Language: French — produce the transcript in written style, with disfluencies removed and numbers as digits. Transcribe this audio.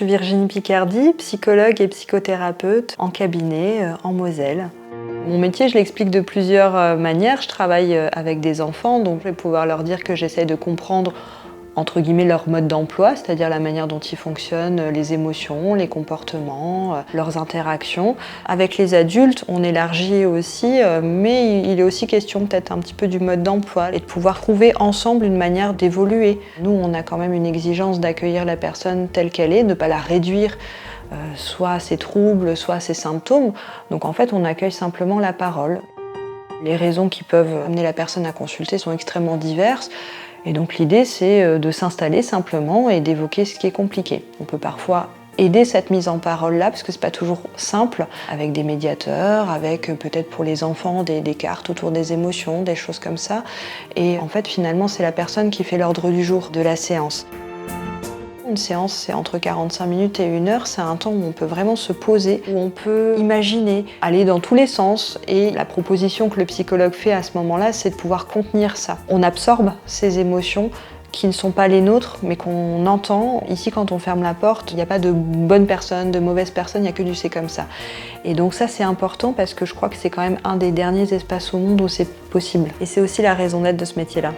suis Virginie Picardy, psychologue et psychothérapeute en cabinet en Moselle. Mon métier, je l'explique de plusieurs manières. Je travaille avec des enfants, donc je vais pouvoir leur dire que j'essaie de comprendre entre guillemets leur mode d'emploi, c'est-à-dire la manière dont ils fonctionnent, les émotions, les comportements, leurs interactions. Avec les adultes, on élargit aussi, mais il est aussi question peut-être un petit peu du mode d'emploi et de pouvoir trouver ensemble une manière d'évoluer. Nous, on a quand même une exigence d'accueillir la personne telle qu'elle est, ne pas la réduire soit à ses troubles, soit à ses symptômes. Donc en fait, on accueille simplement la parole. Les raisons qui peuvent amener la personne à consulter sont extrêmement diverses. Et donc l'idée, c'est de s'installer simplement et d'évoquer ce qui est compliqué. On peut parfois aider cette mise en parole-là, parce que c'est pas toujours simple, avec des médiateurs, avec peut-être pour les enfants des cartes autour des émotions, des choses comme ça. Et en fait, finalement, c'est la personne qui fait l'ordre du jour de la séance. Une séance, c'est entre 45 minutes et 1 heure, c'est un temps où on peut vraiment se poser, où on peut imaginer, aller dans tous les sens. Et la proposition que le psychologue fait à ce moment-là, c'est de pouvoir contenir ça. On absorbe ces émotions qui ne sont pas les nôtres, mais qu'on entend. Ici, quand on ferme la porte, il n'y a pas de bonnes personnes, de mauvaises personnes, il n'y a que du c'est comme ça. Et donc ça, c'est important parce que je crois que c'est quand même un des derniers espaces au monde où c'est possible. Et c'est aussi la raison d'être de ce métier-là.